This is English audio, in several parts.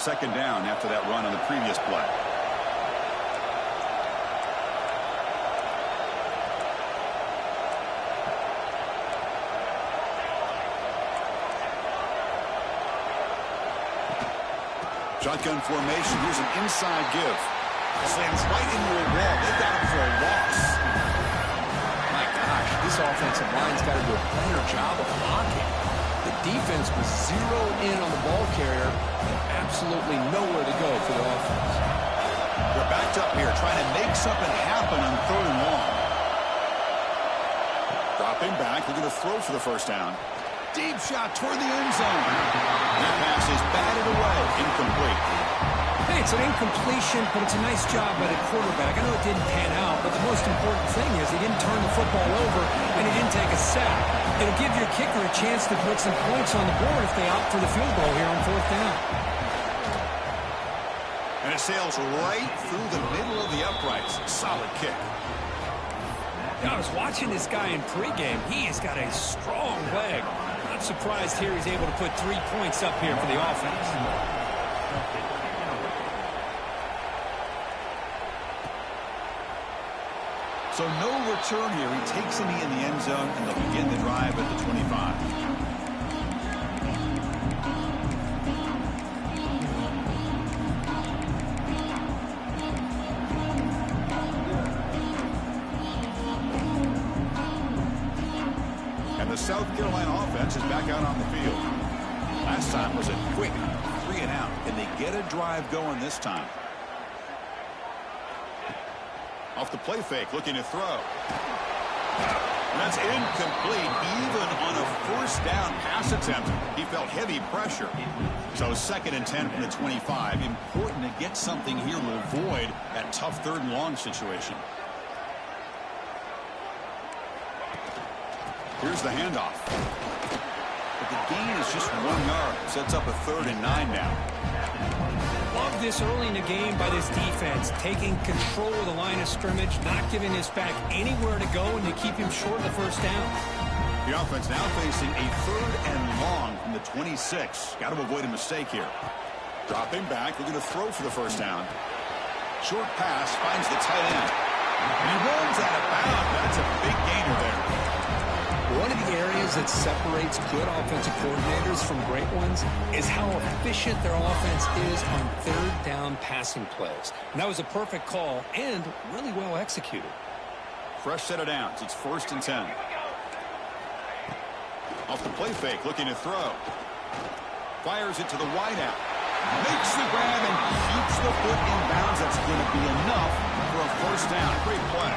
Second down after that run on the previous play. Shotgun formation. Here's an inside give. Slams right into a wall. They got him for a loss. My gosh, this offensive line's got to do a better job of blocking. The defense was zeroed in on the ball carrier and absolutely nowhere to go for the offense. They're backed up here trying to make something happen on 3rd and long. Dropping back. They're going to throw for the first down. Deep shot toward the end zone. That pass is batted away. Incomplete. Hey, it's an incompletion, but it's a nice job by the quarterback. I know it didn't pan out, but the most important thing is he didn't turn the football over and he didn't take a sack. It'll give your kicker a chance to put some points on the board if they opt for the field goal here on 4th down. And it sails right through the middle of the uprights. Solid kick. I was watching this guy in pregame. He has got a strong leg. Not surprised here he's able to put 3 points up here for the offense. So no return here. He takes a knee in the end zone, and they'll begin the drive at the 25. The South Carolina offense is back out on the field. Last time was a quick 3 and out, and they get a drive going this time. Off the play fake, looking to throw. And that's incomplete, even on a 1st down pass attempt. He felt heavy pressure. So 2nd and 10 from the 25. Important to get something here to avoid that tough 3rd and long situation. Here's the handoff. But the gain is just 1 yard. Sets up a 3rd and 9 now. Love this early in the game by this defense. Taking control of the line of scrimmage, not giving his back anywhere to go, and to keep him short of the 1st down. The offense now facing a 3rd and long from the 26. Got to avoid a mistake here. Dropping back. They're going to throw for the 1st down. Short pass finds the tight end. And he runs out of bounds. That's a big gainer there. One of the areas that separates good offensive coordinators from great ones is how efficient their offense is on 3rd down passing plays. And that was a perfect call and really well executed. Fresh set of downs. It's 1st and 10. Off the play fake, looking to throw. Fires it to the wideout. Makes the grab and keeps the foot in bounds. That's going to be enough for a 1st down. Great play.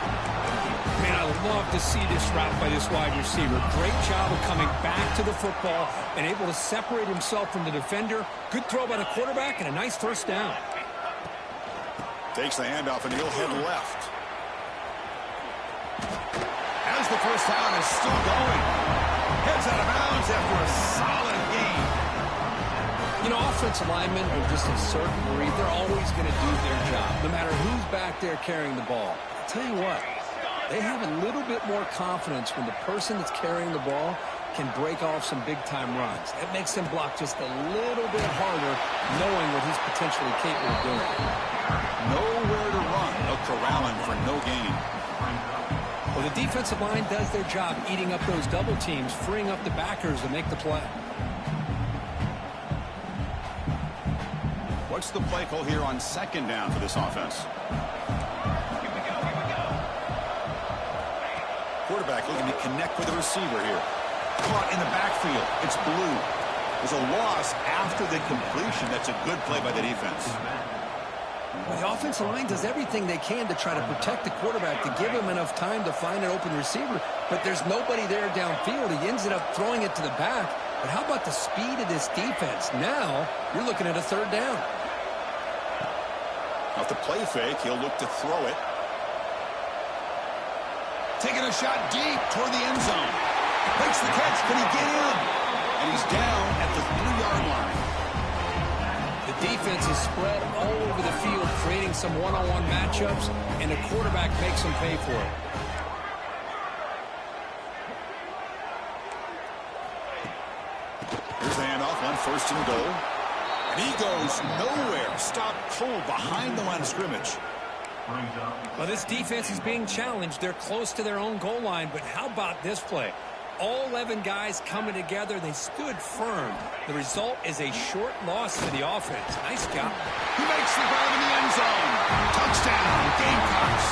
Man, I love to see this route by this wide receiver. Great job of coming back to the football and able to separate himself from the defender. Good throw by the quarterback and a nice 1st down. Takes the handoff and he'll head left. As the 1st down is still going. Heads out of bounds after a solid gain. You know, offensive linemen are just a certain breed. They're always going to do their job, no matter who's back there carrying the ball. I'll tell you what. They have a little bit more confidence when the person that's carrying the ball can break off some big-time runs. That makes them block just a little bit harder, knowing what he's potentially capable of doing. Nowhere to run. They'll corral him for no gain. Well, the defensive line does their job eating up those double teams, freeing up the backers to make the play. What's the play call here on 2nd down for this offense? Quarterback looking to connect with the receiver here. Caught in the backfield. It's Blue. There's a loss after the completion. That's a good play by the defense. Well, the offensive line does everything they can to try to protect the quarterback, to give him enough time to find an open receiver. But there's nobody there downfield. He ends up throwing it to the back. But how about the speed of this defense? Now you're looking at a 3rd down. Off the play fake, he'll look to throw it. Taking a shot deep toward the end zone. Makes the catch. Can he get in? And he's down at the 3-yard line. The defense is spread all over the field, creating some one-on-one matchups, and the quarterback makes them pay for it. Here's the handoff on 1st and goal. And he goes nowhere. Stopped cold behind the line of scrimmage. Well, this defense is being challenged. They're close to their own goal line, but how about this play? All 11 guys coming together. They stood firm. The result is a short loss to the offense. Nice job. He makes the grab in the end zone. Touchdown, Gamecocks.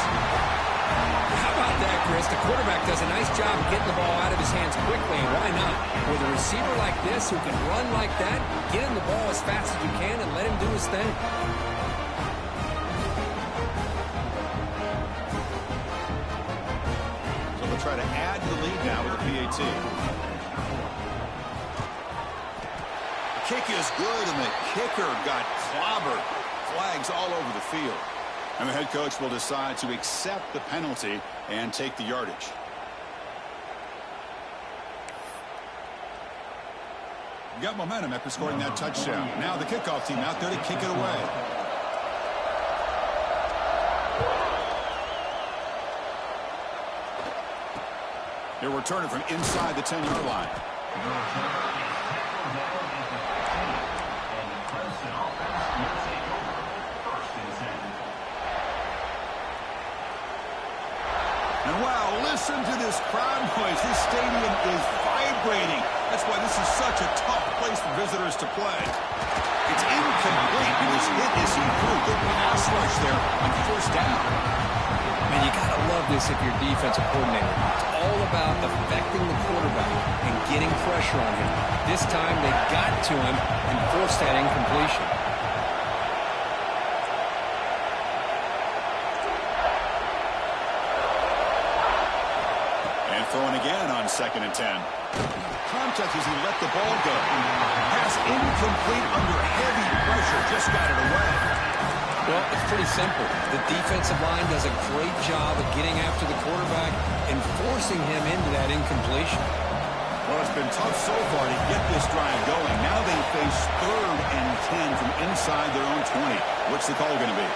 How about that, Chris? The quarterback does a nice job of getting the ball out of his hands quickly, and why not? With a receiver like this who can run like that, get him the ball as fast as you can and let him do his thing. Try to add to the lead now with a PAT. Kick is good, and the kicker got clobbered. Flags all over the field. And the head coach will decide to accept the penalty and take the yardage. Got momentum after scoring that touchdown. Now the kickoff team out there to kick it away. They're returning from inside the 10-yard line. And wow, listen to this crowd noise. This stadium is vibrating. That's why this is such a tough place for visitors to play. It's incomplete. He was hit as he threw. Good pass rush there on first down. Man, you got to love this if you're defensive coordinator. It's all about affecting the quarterback and getting pressure on him. This time they got to him and forced that incompletion. And throwing again on 2nd and 10. Contact as he let the ball go. Pass incomplete under heavy pressure. Just got it away. Well, it's pretty simple. The defensive line does a great job of getting after the quarterback and forcing him into that incompletion. Well, it's been tough so far to get this drive going. Now they face 3rd and 10 from inside their own 20. What's the call going to be?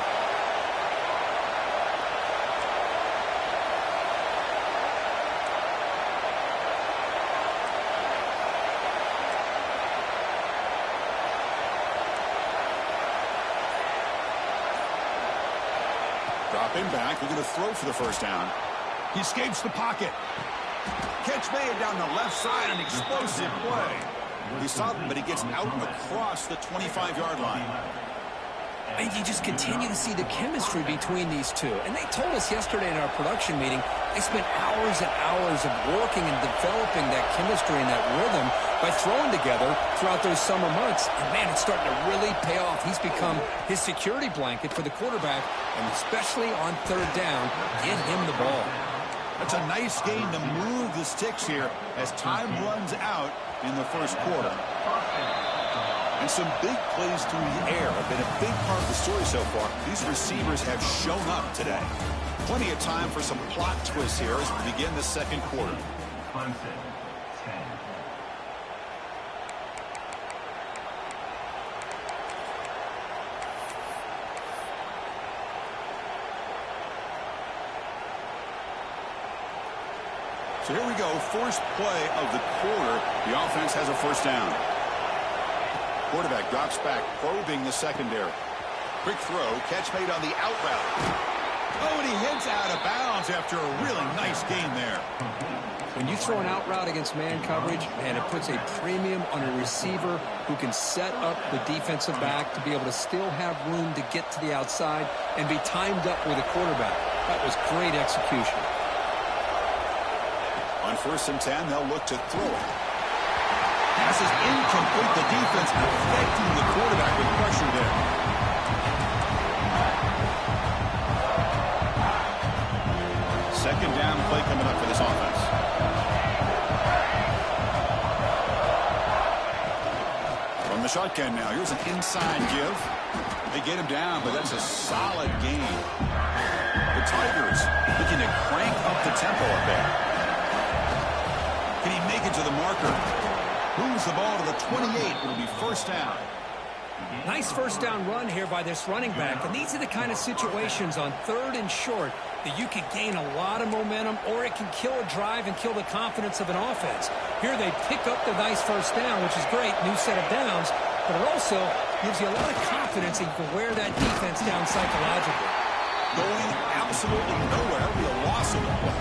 Dropping back, they're going to throw for the first down. He escapes the pocket. Catch made down the left side, an explosive play. He stopped him, but he gets out across the 25-yard line. And you just continue to see the chemistry between these two. And they told us yesterday in our production meeting, they spent hours and hours of working and developing that chemistry and that rhythm by throwing together throughout those summer months. And, man, it's starting to really pay off. He's become his security blanket for the quarterback, and especially on 3rd down, get him the ball. That's a nice gain to move the sticks here as time runs out in the first quarter. And some big plays through the air have been a big part of the story so far. These receivers have shown up today. Plenty of time for some plot twists here as we begin the second quarter. So here we go, first play of the quarter. The offense has a first down. Quarterback drops back, probing the secondary. Quick throw, catch made on the out route. Oh, and he heads out of bounds after a really nice gain there. When you throw an out route against man coverage, man, it puts a premium on a receiver who can set up the defensive back to be able to still have room to get to the outside and be timed up with a quarterback. That was great execution. On 1st and 10, they'll look to throw it. Pass is incomplete. The defense affecting the quarterback with pressure there. Second down play coming up for this offense. From the shotgun now. Here's an inside give. They get him down, but that's a solid gain. The Tigers looking to crank up the tempo a bit. Can he make it to the marker? Moves the ball to the 28. It'll be first down. Nice first down run here by this running back. And these are the kind of situations on 3rd and short that you could gain a lot of momentum, or it can kill a drive and kill the confidence of an offense. Here they pick up the nice first down, which is great. New set of downs. but it also gives you a lot of confidence that you can wear that defense down psychologically. Going absolutely nowhere, be a loss of the play.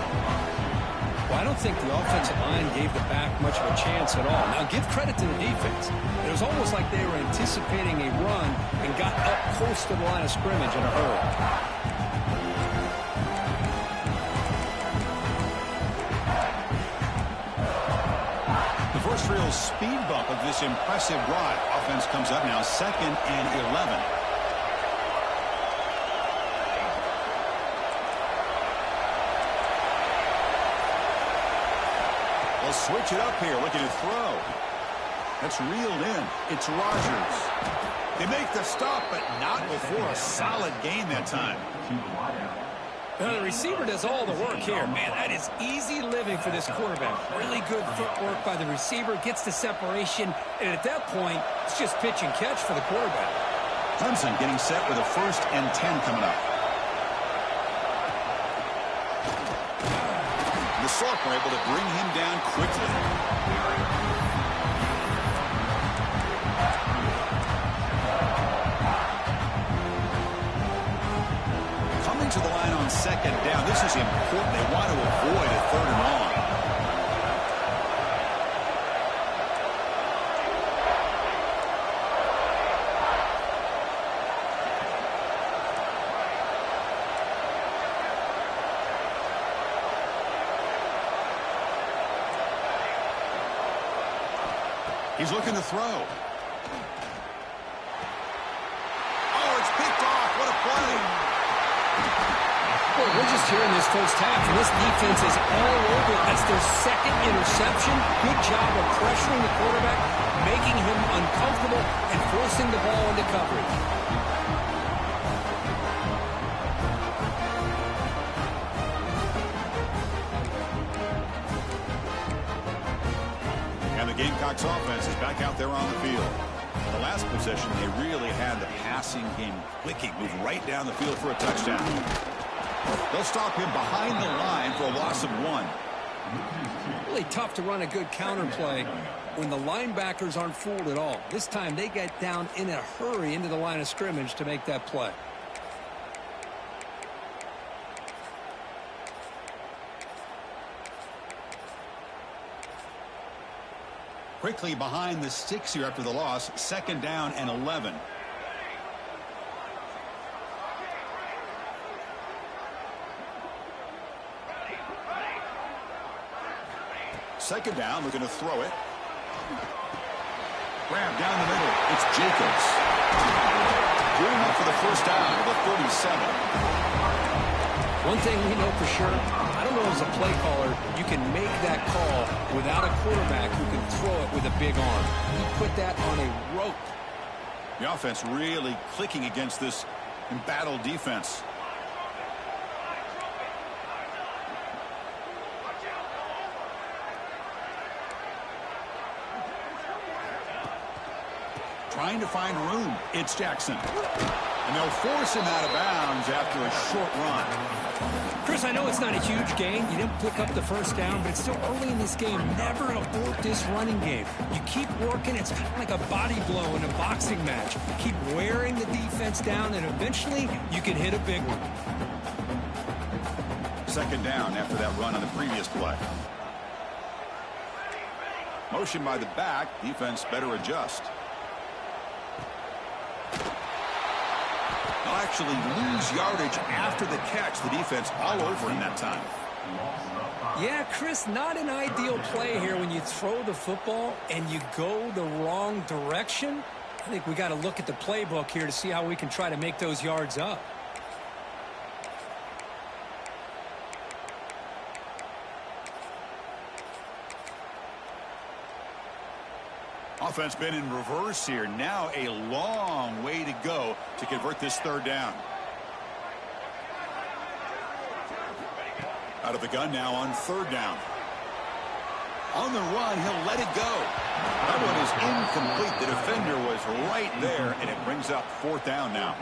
Well, I don't think the offensive line gave the back much of a chance at all. Now, give credit to the defense. It was almost like they were anticipating a run and got up close to the line of scrimmage in a hurry. The first real speed bump of this impressive drive. Offense comes up now 2nd and 11. They'll switch it up here, looking to throw. That's reeled in. It's Rodgers. They make the stop, but not before a solid gain that time. Now, the receiver does all the work here. Man, that is easy living for this quarterback. Really good footwork by the receiver, gets the separation, and at that point, it's just pitch and catch for the quarterback. Clemson getting set with a 1st and 10 coming up. The Sark were able to bring him down quickly. Coming to the line on 2nd down. This is important. They want to avoid a 3rd and long. He's looking to throw. Oh, it's picked off. What a play. Well, we're just here in this first half, and this defense is all over. That's their 2nd interception. Good job of pressuring the quarterback, making him uncomfortable, and forcing the ball into coverage. Gamecocks offense is back out there on the field. The last possession, they really had the passing game clicking, moved right down the field for a touchdown. They'll stop him behind the line for a loss of 1. Really tough to run a good counter play when the linebackers aren't fooled at all. This time they get down in a hurry into the line of scrimmage to make that play. Quickly behind the sticks here after the loss. 2nd down and 11. Second down, looking to throw it. Grab down the middle. It's Jacobs. Going up for the 1st down to the 37. One thing we know for sure, I don't know as a play caller, you can make that call without a quarterback who can throw it with a big arm. He put that on a rope. The offense really clicking against this embattled defense. Trying to find room. It's Jackson. And they'll force him out of bounds after a short run. Chris, I know it's not a huge gain. You didn't pick up the 1st down, but it's still early in this game. Never abort this running game. You keep working. It's kind of like a body blow in a boxing match. Keep wearing the defense down, and eventually you can hit a big one. 2nd down after that run on the previous play. Motion by the back. Defense better adjust. They'll actually lose yardage after the catch. The defense all over in that time. Yeah, Chris, not an ideal play here when you throw the football and you go the wrong direction. I think we got to look at the playbook here to see how we can try to make those yards up. Offense been in reverse here. Now a long way to go to convert this 3rd down. Out of the gun now on 3rd down. On the run, he'll let it go. That one is incomplete. The defender was right there, and it brings up 4th down now.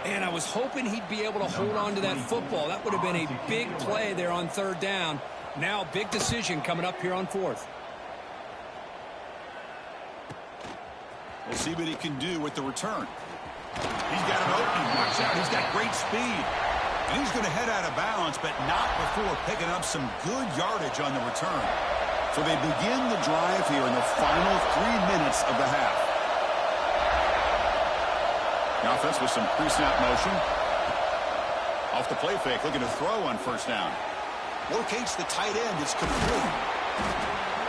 And I was hoping he'd be able to hold on to that football. That would have been a big play there on 3rd down. Now, big decision coming up here on 4th. We'll see what he can do with the return. He's got an opening. Watch out. He's got great speed. And he's going to head out of bounds, but not before picking up some good yardage on the return. So they begin the drive here in the final 3 minutes of the half. The offense with some pre-snap motion. Off the play fake, looking to throw on first down. Locates the tight end. It's complete.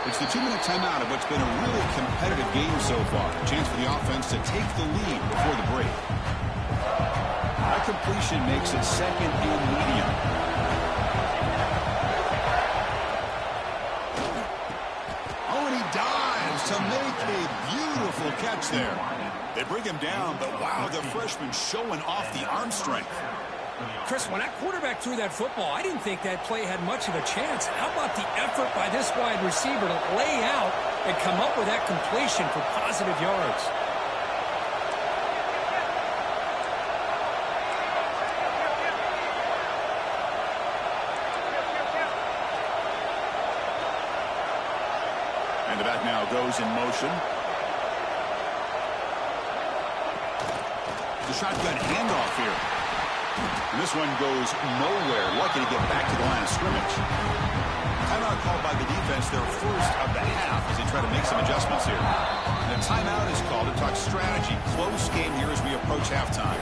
It's the 2-minute timeout of what's been a really competitive game so far. A chance for the offense to take the lead before the break. That completion makes it second and medium. Oh, and he dives to make a beautiful catch there. They bring him down, but wow, the freshman showing off the arm strength. Chris, when that quarterback threw that football, I didn't think that play had much of a chance. How about the effort by this wide receiver to lay out and come up with that completion for positive yards? And the back now goes in motion. The shotgun handoff here. And this one goes nowhere. Lucky to get back to the line of scrimmage. Timeout called by the defense, their first of the half, as they try to make some adjustments here. And a timeout is called to talk strategy. Close game here as we approach halftime.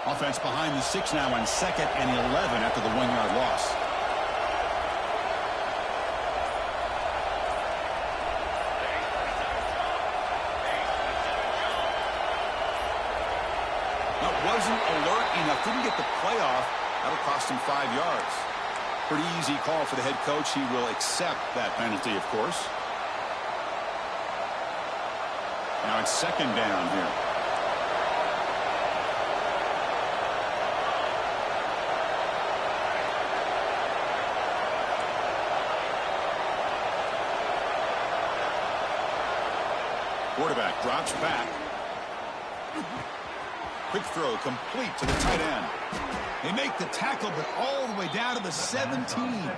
Offense behind the 6 now on 2nd and 11 after the 1-yard loss. That wasn't alert enough. Didn't get the play off. That'll cost him 5 yards. Pretty easy call for the head coach. He will accept that penalty, of course. Now it's 2nd down here. Quarterback drops back. Quick throw complete to the tight end. They make the tackle, but all the way down to the 17.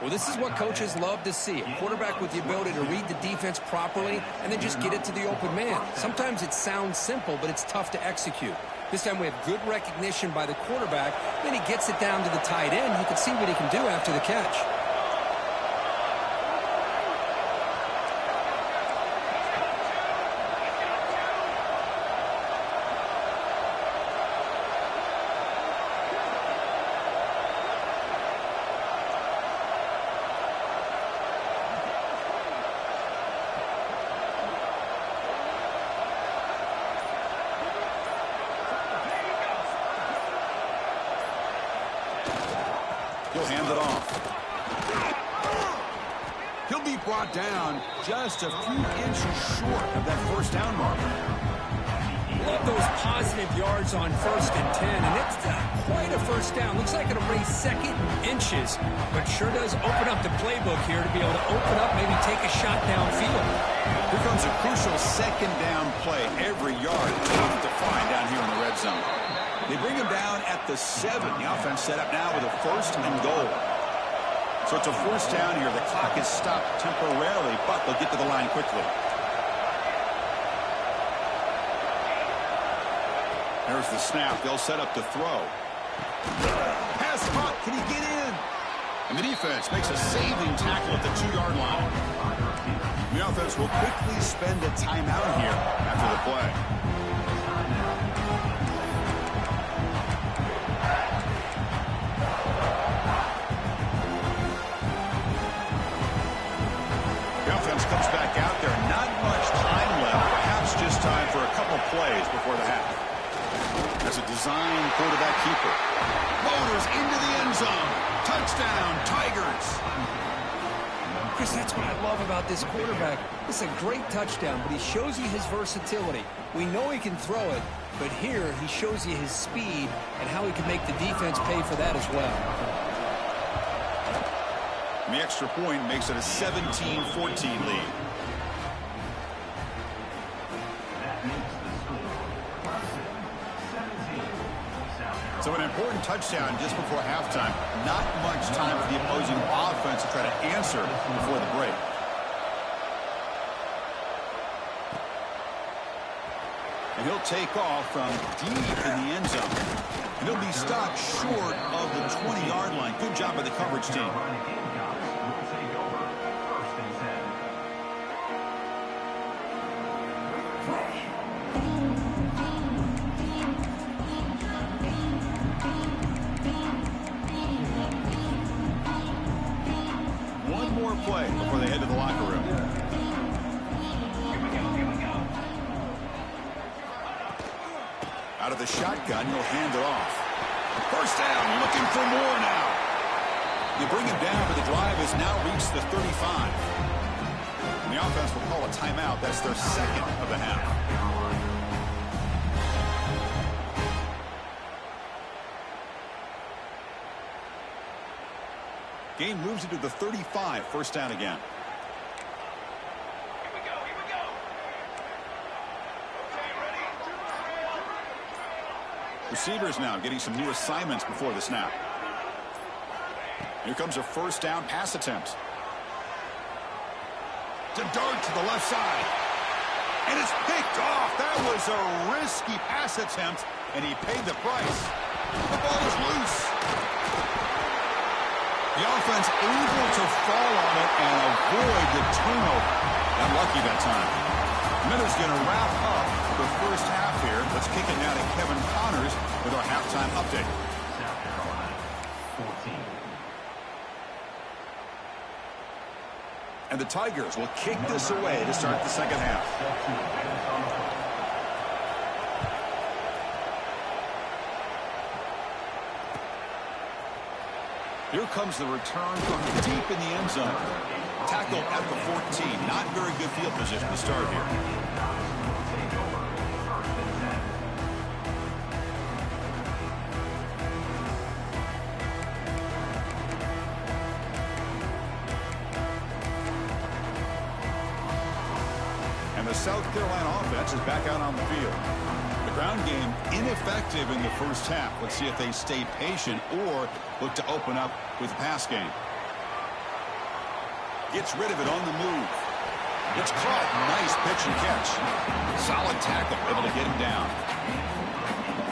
Well, this is what coaches love to see. A quarterback with the ability to read the defense properly and then just get it to the open man. Sometimes it sounds simple, but it's tough to execute. This time we have good recognition by the quarterback. Then he gets it down to the tight end. You can see what he can do after the catch. He'll hand it off. He'll be brought down just a few inches short of that first down marker. Love those positive yards on 1st and 10, and it's quite a first down. Looks like it'll raise 2nd inches, but sure does open up the playbook here to be able to open up, maybe take a shot downfield. Here comes a crucial 2nd down play. Every yard tough to find down here in the red zone. They bring him down at the 7. The offense set up now with a 1st and goal. So it's a 1st down here. The clock is stopped temporarily, but they'll get to the line quickly. There's the snap. They'll set up the throw. Pass caught. Can he get in? And the defense makes a saving tackle at the 2-yard line. The offense will quickly spend a timeout here after the play. Comes back out there. Not much time left. Perhaps just time for a couple plays before the half. As a design quarterback keeper. Motors into the end zone. Touchdown, Tigers. Chris, that's what I love about this quarterback. It's a great touchdown, but he shows you his versatility. We know he can throw it, but here he shows you his speed and how he can make the defense pay for that as well. And the extra point makes it a 17-14 lead. So an important touchdown just before halftime. Not much time for the opposing offense to try to answer before the break. And he'll take off from deep in the end zone. And he'll be stopped short of the 20-yard line. Good job by the coverage team. One more play before they head to the locker room. Out of the shotgun, he'll hand it off. First down, looking for more now. They bring him down, but the drive has now reached the 35. And the offense will call a timeout. That's their second of the half. Game moves into the 35. First down again. Receivers now getting some new assignments before the snap. Here comes a first down pass attempt. To dart to the left side. And it's picked off. That was a risky pass attempt, and he paid the price. The ball is loose. The offense able to fall on it and avoid the turnover. Unlucky that time. Minute's going to wrap up the first half here. Let's kick it now to Kevin Connors with our halftime update. South Carolina, 14. And the Tigers will kick this away to start the second half. Here comes the return from deep in the end zone. Tackle at the 14. Not very good field position to start here. And the South Carolina offense is back out on the field. The ground game ineffective in the first half. Let's see if they stay patient or look to open up with the pass game. Gets rid of it on the move. It's caught. Nice pitch and catch. Solid tackle, able to get him down.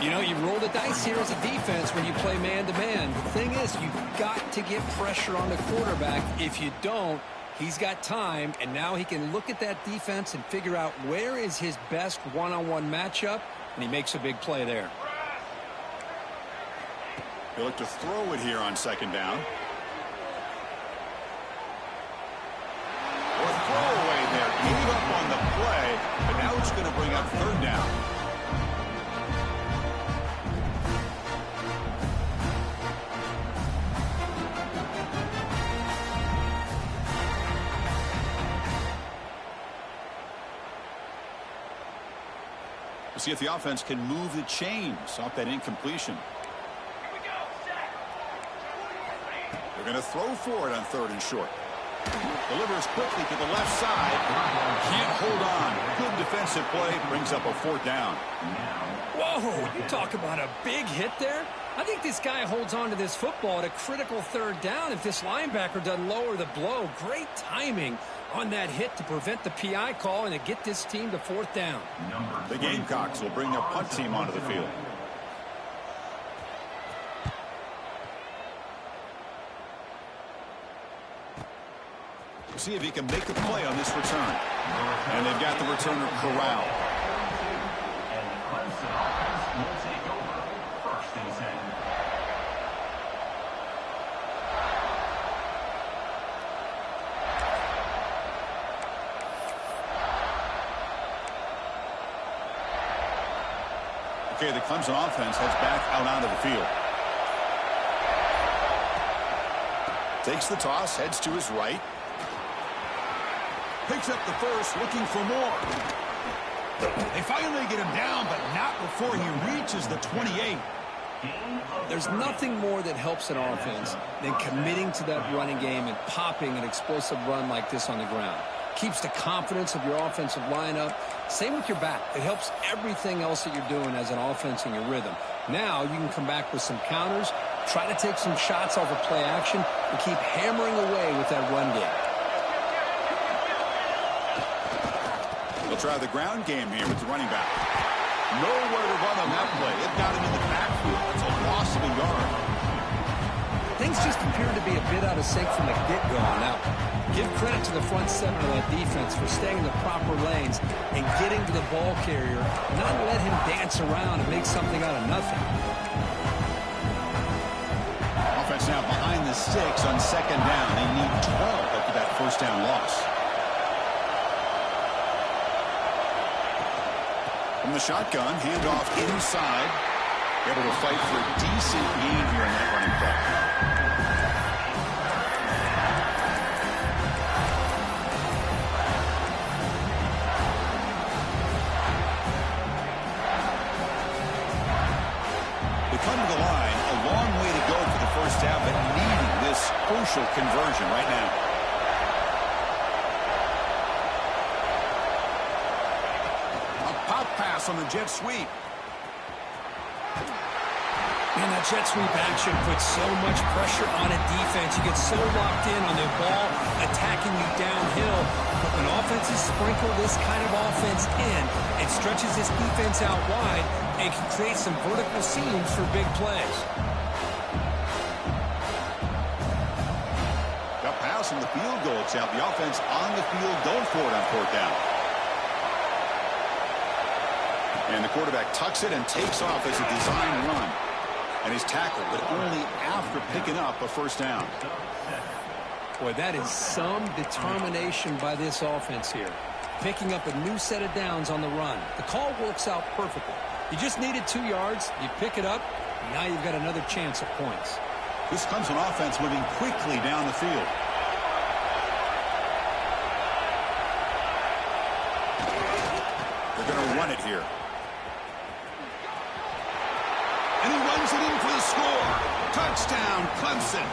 You know, you roll the dice here as a defense when you play man-to-man. The thing is, you've got to get pressure on the quarterback. If you don't, he's got time, and now he can look at that defense and figure out where is his best one-on-one matchup, and he makes a big play there. He'll look to throw it here on second down. Or throwaway there. Gave up on the play, but now it's going to bring up third down. We'll see if the offense can move the chains off that incompletion. They're going to throw for it on third and short. Delivers quickly to the left side. Can't hold on. Good defensive play. Brings up a fourth down. Whoa, you talk about a big hit there. I think this guy holds on to this football at a critical third down if this linebacker doesn't lower the blow. Great timing on that hit to prevent the PI call and to get this team to fourth down. The Gamecocks will bring their punt team onto the field. See if he can make a play on this return. And they've got the returner corralled. And the Clemson offense will take over first and 10. Okay, the Clemson offense heads back out onto the field. Takes the toss, heads to his right. Picks up the first, looking for more. They finally get him down, but not before he reaches the 28. There's nothing more that helps an offense than committing to that running game and popping an explosive run like this on the ground. Keeps the confidence of your offensive lineup. Same with your back. It helps everything else that you're doing as an offense in your rhythm. Now you can come back with some counters, try to take some shots off of play action, and keep hammering away with that run game. We'll try the ground game here with the running back. Nowhere to run on that play. It got him in the backfield. It's a loss of a yard. Things just appear to be a bit out of sync from the get-go on that one. Give credit to the front seven of that defense for staying in the proper lanes and getting to the ball carrier, not let him dance around and make something out of nothing. Offense now behind the 6 on second down. They need 12 after that first down loss. From the shotgun, handoff inside. Able to fight for a decent gain here in that running play. They come to the line, a long way to go for the first down, but needing this crucial conversion right now. Pass on the jet sweep. Man, that jet sweep action puts so much pressure on a defense. You get so locked in on the ball attacking you downhill. But when offenses sprinkle this kind of offense in, it stretches this defense out wide and can create some vertical seams for big plays. Got pass on the field goal attempt. The offense on the field going for it on fourth down. And the quarterback tucks it and takes off as a design run. And he's tackled, but only after picking up a first down. Boy, that is some determination by this offense here. Picking up a new set of downs on the run. The call works out perfectly. You just needed 2 yards. You pick it up. And now you've got another chance at points. This comes an offense moving quickly down the field. They're going to run it here. And he runs it in for the score. Touchdown, Clemson.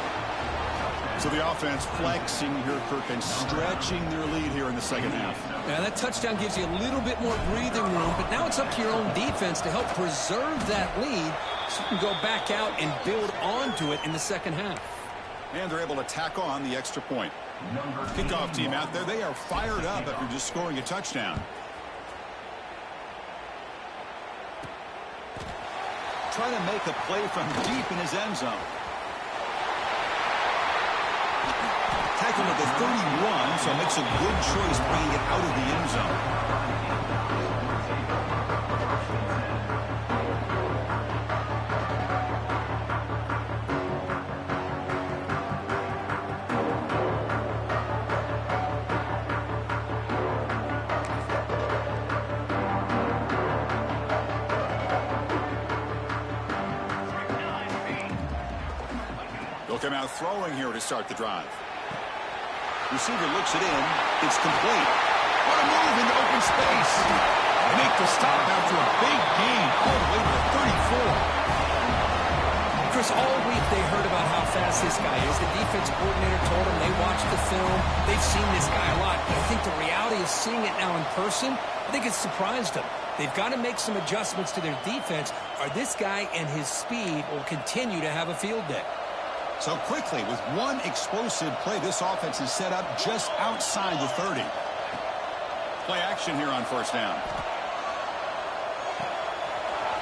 So the offense flexing here, Kirk, and stretching their lead here in the second half. Yeah, that touchdown gives you a little bit more breathing room, but now it's up to your own defense to help preserve that lead so you can go back out and build onto it in the second half. And they're able to tack on the extra point. Kickoff team out there, they are fired up after just scoring a touchdown. Trying to make a play from deep in his end zone. Tackling at the 31, so makes a good choice bringing it out of the end zone. They'll come out throwing here to start the drive. Receiver looks it in. It's complete. What a move in the open space. They make the stop after a big gain all the way to the 34. Chris, all week they heard about how fast this guy is. The defense coordinator told them they watched the film. They've seen this guy a lot. But I think the reality of seeing it now in person, I think it's surprised them. They've got to make some adjustments to their defense, or this guy and his speed will continue to have a field day. So quickly, with one explosive play, this offense is set up just outside the 30. Play action here on first down.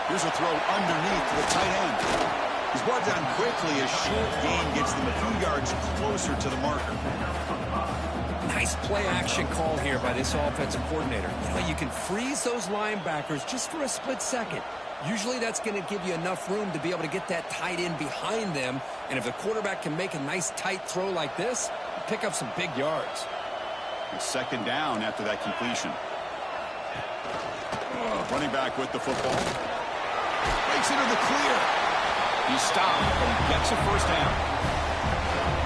Here's a throw underneath to the tight end. He's brought down quickly. A short gain gets them a few yards closer to the marker. Nice play action call here by this offensive coordinator. You know, you can freeze those linebackers just for a split second. Usually that's going to give you enough room to be able to get that tight end behind them. And if the quarterback can make a nice tight throw like this, pick up some big yards. Second down after that completion. Running back with the football. Breaks into the clear. He stopped and gets a first down.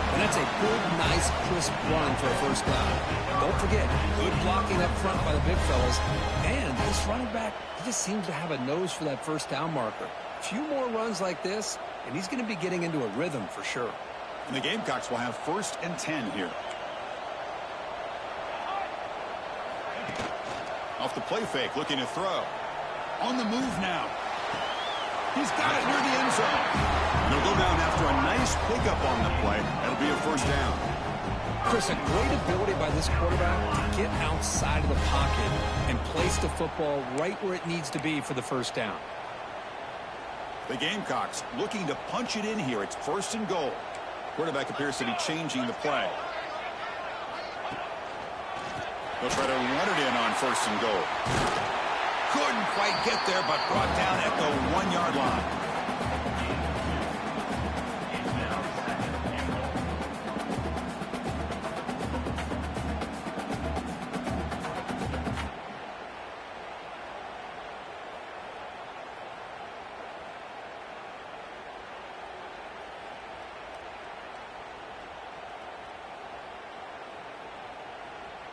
And that's a good, nice, crisp run for a first down. Don't forget, good blocking up front by the big fellas. And this running back, he just seems to have a nose for that first down marker. A few more runs like this, and he's going to be getting into a rhythm for sure. And the Gamecocks will have 1st and 10 here. Off the play fake, looking to throw. On the move now. He's got it near the end zone. And they'll go down after a nice pickup on the play. That'll be a 1st down. Chris, a great ability by this quarterback to get outside of the pocket and place the football right where it needs to be for the 1st down. The Gamecocks looking to punch it in here. It's 1st and goal. Quarterback appears to be changing the play. They'll try to run it in on 1st and goal. Couldn't quite get there, but brought down at the 1-yard line.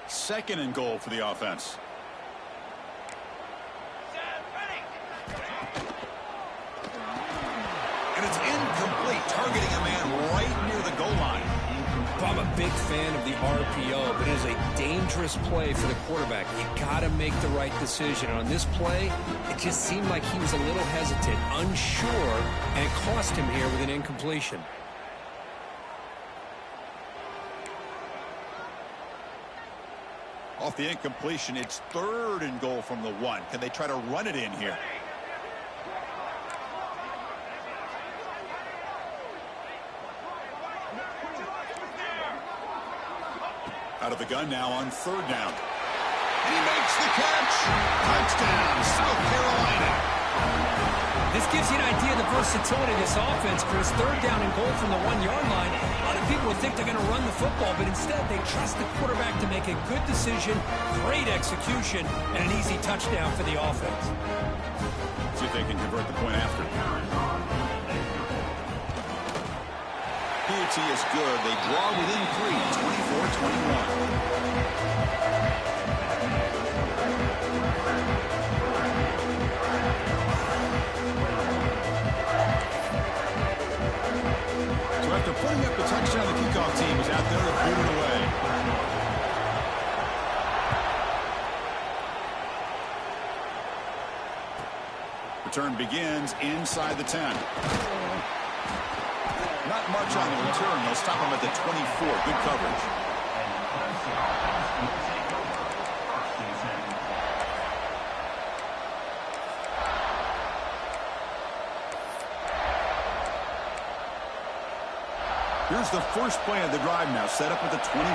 Second and goal for the offense. And it's incomplete, targeting a man right near the goal line. Well, I'm a big fan of the RPO, but it is a dangerous play for the quarterback. You got to make the right decision. On this play, it just seemed like he was a little hesitant, unsure, and it cost him here with an incompletion. Off the incompletion, it's 3rd and goal from the 1. Can they try to run it in here? Out of the gun now on 3rd down. And he makes the catch. Touchdown, South Carolina. This gives you an idea of the versatility of this offense, Chris. 3rd down and goal from the 1-yard line. A lot of people would think they're going to run the football, but instead they trust the quarterback to make a good decision, great execution, and an easy touchdown for the offense. See if they can convert the point after. PAT is good. They draw within 3, 24-21. So after putting up the touchdown, the kickoff team is out there to boot it away. Return begins inside the 10. Not much on the return. They'll stop him at the 24. Good coverage. Here's the first play of the drive now, set up at the 24.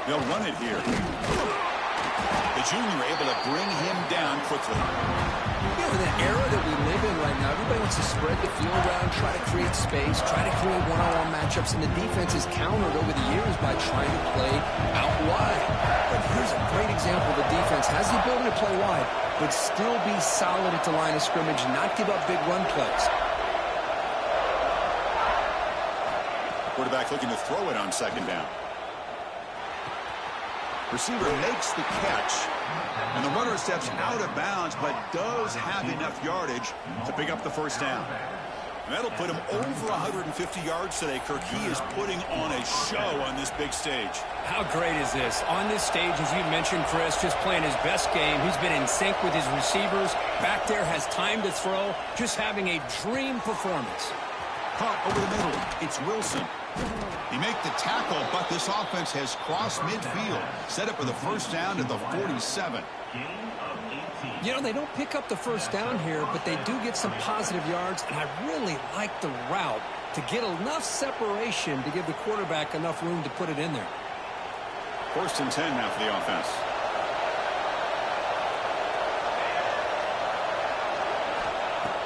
They'll run it here. The junior able to bring him down quickly. Yeah, in the era that we live in right now, everybody wants to spread the field around, try to create space, try to create one-on-one matchups, and the defense is countered over the years by trying to play out wide. But here's a great example. The defense has the ability to play wide, but still be solid at the line of scrimmage, not give up big run plays. Quarterback looking to throw it on 2nd down. Receiver makes the catch, and the runner steps out of bounds, but does have enough yardage to pick up the 1st down. And that'll put him over 150 yards today, Kirk. He is putting on a show on this big stage. How great is this? On this stage, as you mentioned, Chris, just playing his best game. He's been in sync with his receivers. Back there, has time to throw. Just having a dream performance. Caught over the middle. It's Wilson. He make the tackle, but this offense has crossed midfield. Set up for the 1st down at the 47. You know, they don't pick up the 1st down here, but they do get some positive yards, and I really like the route to get enough separation to give the quarterback enough room to put it in there. 1st and 10 now for the offense.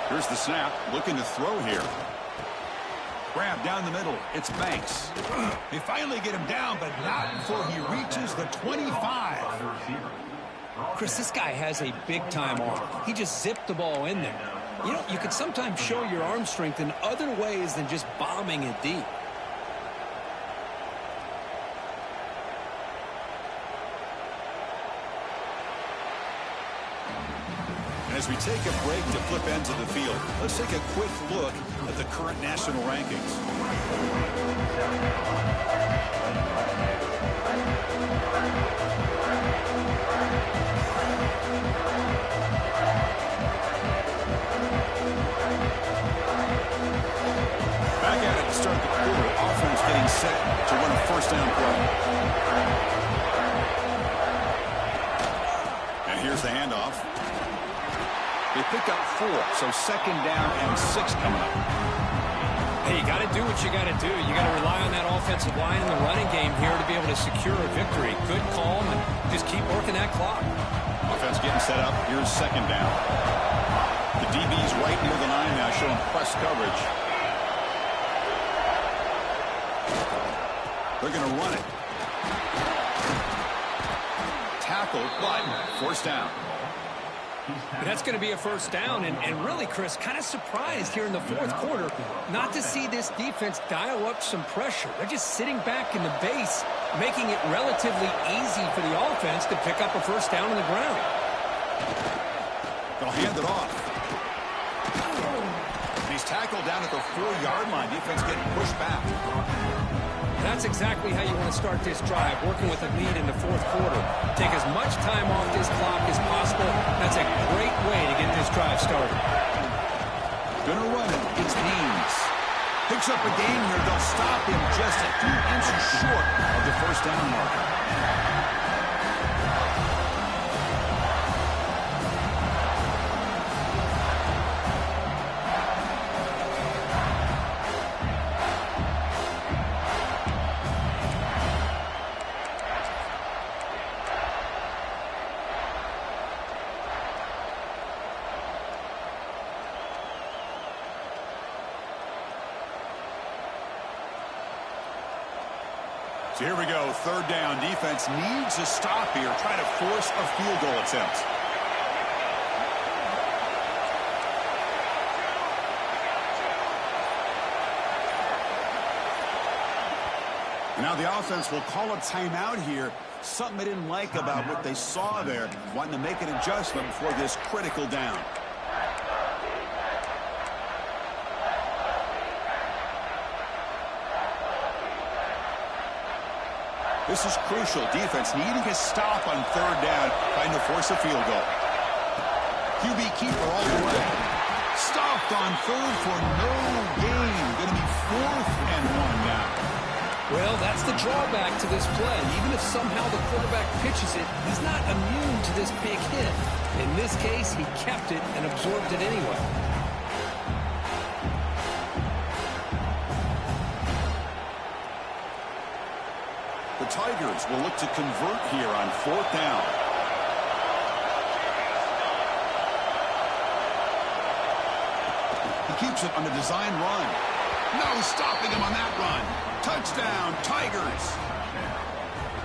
Here's the snap, looking to throw here. Grab down the middle. It's Banks. They finally get him down, but not before he reaches the 25. Chris, this guy has a big-time arm. He just zipped the ball in there. You know, you could sometimes show your arm strength in other ways than just bombing it deep. As we take a break to flip ends of the field, let's take a quick look at the current national rankings. Back at it to start the quarter. Offense getting set to run a first down play. And here's the handoff. They pick up 4, so second down and 6 coming up. Hey, you got to do what you got to do. You got to rely on that offensive line in the running game here to be able to secure a victory. Good call, and just keep working that clock. Offense getting set up. Here's second down. The DB's right near the line now, showing press coverage. They're going to run it. Tackle, but forced down. That's going to be a first down, and really, Chris, kind of surprised here in the fourth quarter not to see this defense dial up some pressure. They're just sitting back in the base, making it relatively easy for the offense to pick up a first down on the ground. They'll hand it off. And he's tackled down at the 4-yard line. Defense getting pushed back. That's exactly how you want to start this drive, working with a lead in the fourth quarter. Take as much time off this clock as possible. That's a great way to get this drive started. Gonna run it. It's Haynes. Picks up a gain here. They'll stop him just a few inches short of the first down marker. So here we go, third down. Defense needs a stop here, trying to force a field goal attempt. Now the offense will call a timeout here. Something they didn't like about what they saw there, wanting to make an adjustment for this critical down. This is crucial. Defense needing a stop on third down, trying to force a field goal. QB keeper all the way. Stopped on third for no gain. Going to be 4th and 1 now. Well, that's the drawback to this play. Even if somehow the quarterback pitches it, he's not immune to this big hit. In this case, he kept it and absorbed it anyway. The Tigers will look to convert here on 4th down. He keeps it on a design run. No stopping him on that run. Touchdown, Tigers.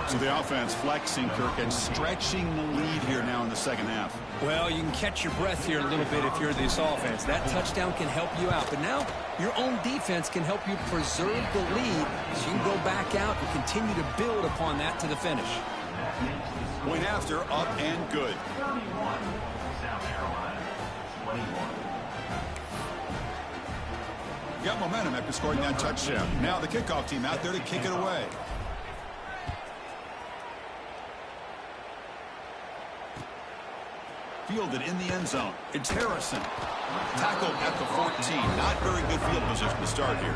So the offense flexing, Kirk, and stretching the lead here now in the second half. Well, you can catch your breath here a little bit if you're this offense. That touchdown can help you out. But now your own defense can help you preserve the lead so you can go back out and continue to build upon that to the finish. Point after, up and good. 31, South Carolina, 21. Got momentum after scoring that touchdown. Now the kickoff team out there to kick it away. Fielded in the end zone. It's Harrison. Tackled at the 14. Not very good field position to start here.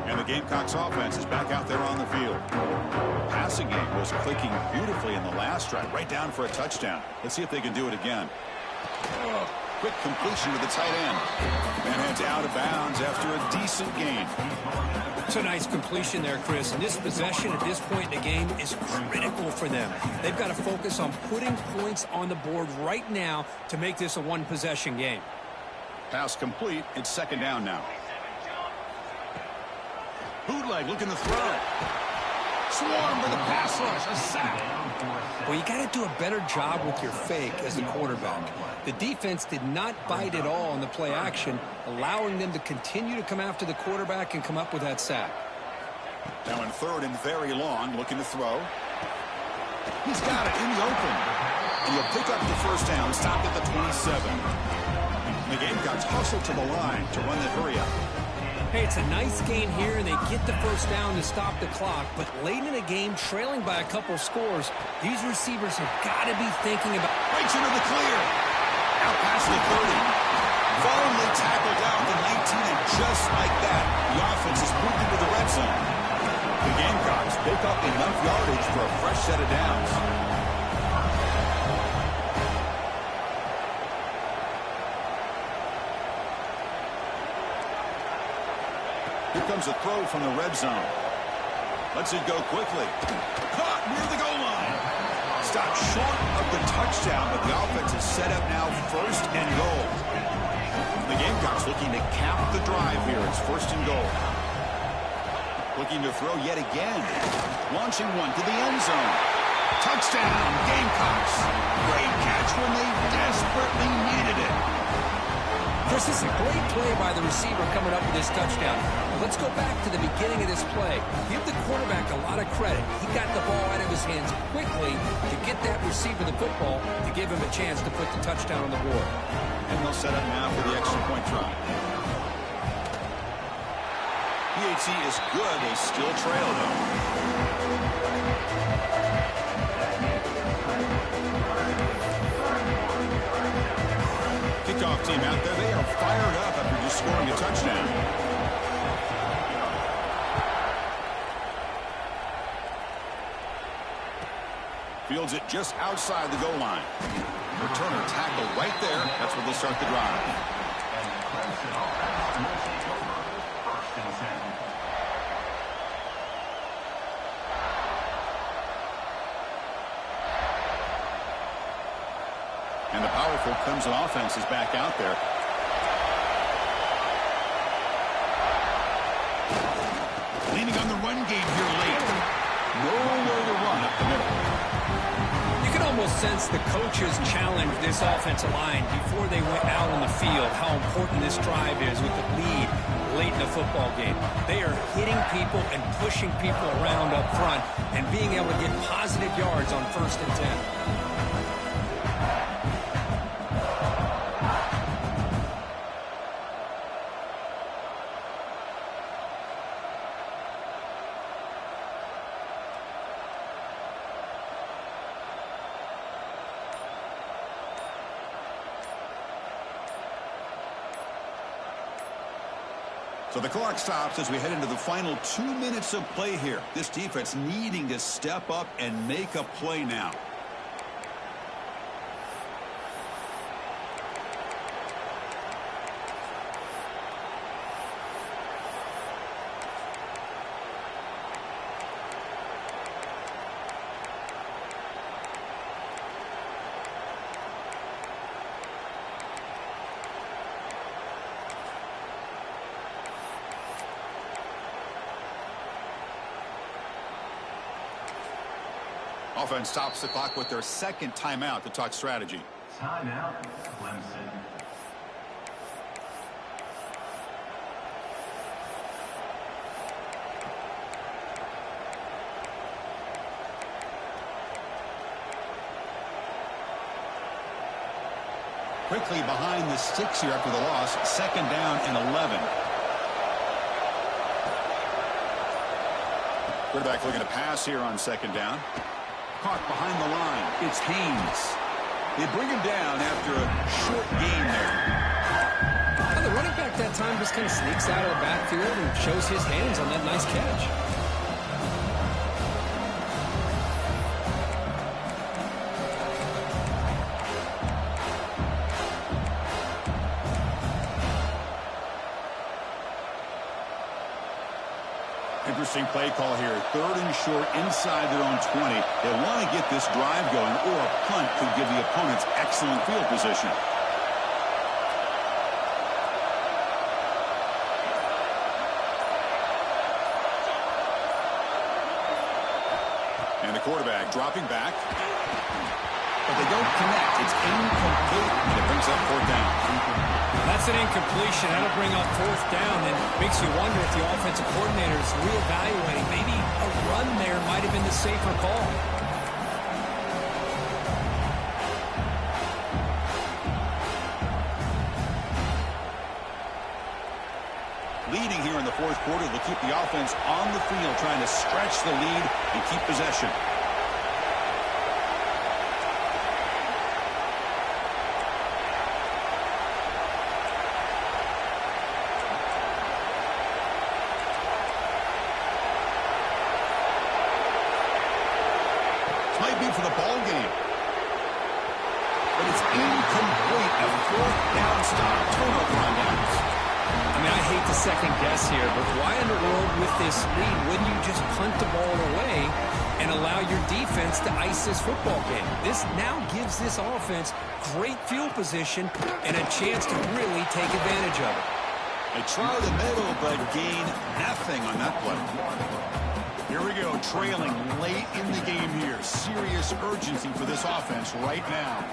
And the Gamecocks offense is back out there on the field. Passing game was clicking beautifully in the last drive. Right down for a touchdown. Let's see if they can do it again. Quick completion to the tight end. And heads out of bounds after a decent gain. It's a nice completion there, Chris. And this possession at this point in the game is critical for them. They've got to focus on putting points on the board right now to make this a one-possession game. Pass complete. It's second down now. Bootleg looking to throw. Swarm with a pass rush. A sack. Well, you got to do a better job with your fake as the quarterback. The defense did not bite at all on the play action, allowing them to continue to come after the quarterback and come up with that sack. Now in third and very long, looking to throw. He's got it in the open. And he'll pick up the first down, stopped at the 27. The Gamecocks hustle to the line to run the hurry-up. Hey, it's a nice game here, and they get the first down to stop the clock. But late in a game, trailing by a couple scores, these receivers have got to be thinking about... Breaks into the clear. Out past the 30. Finally tackled down at the 19, and just like that, the offense is moved into the red zone. The Gamecocks pick up enough yardage for a fresh set of downs. Here comes a throw from the red zone. Lets it go quickly. Caught near the goal line. Stopped short of the touchdown, but the offense is set up now first and goal. The Gamecocks looking to cap the drive here. It's first and goal. Looking to throw yet again. Launching one to the end zone. Touchdown, Gamecocks. Great catch when they desperately needed it. This is a great play by the receiver coming up with this touchdown. Let's go back to the beginning of this play. Give the quarterback a lot of credit. He got the ball out of his hands quickly to get that receiver the football to give him a chance to put the touchdown on the board. And they'll set up now for the extra point try. PAT is good. They still trail, though. Kickoff team out there. They are fired up after just scoring a touchdown. Fields it just outside the goal line. Returner tackled right there. That's where they'll start the drive. And the powerful Clemson offense is back out there. Leaning on the run game here late. Nowhere to run up the middle. You can almost sense the coaches challenge this offensive line before they went out on the field, how important this drive is with the lead late in the football game. They are hitting people and pushing people around up front and being able to get positive yards on 1st and 10. So the clock stops as we head into the final 2 minutes of play here. This defense needing to step up and make a play now. Offense stops the clock with their second timeout to talk strategy. Timeout, Clemson. Quickly behind the sticks here after the loss. 2nd down and 11. Quarterback looking to pass here on 2nd down. Caught behind the line. It's Haynes. They bring him down after a short gain there. And the running back that time just kind of sneaks out of the backfield and shows his hands on that nice catch. Interesting play call here. 3rd and short inside their own 20. They want to get this drive going, or a punt could give the opponents excellent field position. And the quarterback dropping back. But they don't connect. It's incomplete, and it brings up 4th down. That's an incompletion. That'll bring up fourth down and makes you wonder if the offensive coordinator is reevaluating. Maybe a run there might have been the safer call. Leading here in the fourth quarter, they'll keep the offense on the field, trying to stretch the lead and keep possession. This might be for the ball game. But it's incomplete. A fourth down stop. Turnover on downs. I mean, I hate to second guess here, but why in the world with this lead wouldn't you just punt the ball away and allow your defense to ice this football game? This now gives this offense great field position and a chance to really take advantage of it. They try the middle, but gain nothing on that play. Here we go, trailing late in the game here. Serious urgency for this offense right now.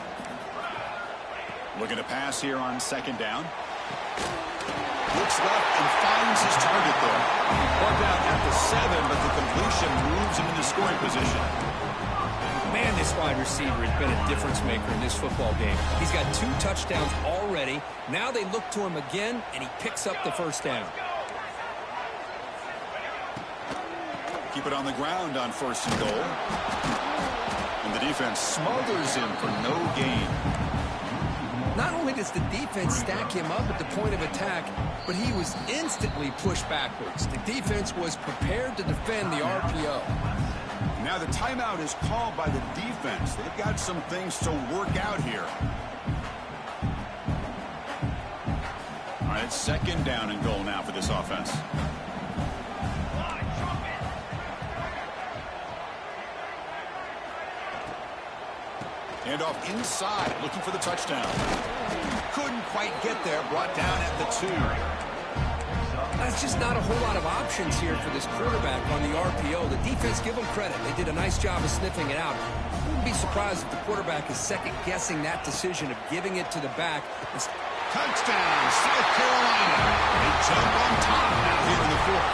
Looking to pass here on second down. Looks left and finds his target there. Plugged out at the 7, but the completion moves him into scoring position. Man, this wide receiver has been a difference maker in this football game. He's got 2 touchdowns already. Now they look to him again, and he picks up the first down. Keep it on the ground on first and goal. And the defense smothers him for no gain. Not only does the defense stack him up at the point of attack, but he was instantly pushed backwards. The defense was prepared to defend the RPO. Now the timeout is called by the defense. They've got some things to work out here. All right, second down and goal now for this offense. Handoff inside, looking for the touchdown. Couldn't quite get there, brought down at the 2. That's just not a whole lot of options here for this quarterback on the RPO. The defense, give them credit. They did a nice job of sniffing it out. Wouldn't be surprised if the quarterback is second-guessing that decision of giving it to the back. Touchdown, South Carolina. They jump on top now here in the fourth.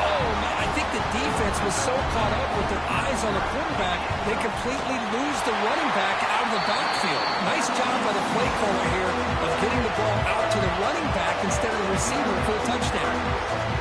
Oh, man, I think the defense was so caught up with their eyes on the quarterback, they completely lose the running back out of the backfield. Nice job by the play caller here of getting the ball out to the running back instead of the receiver for a touchdown.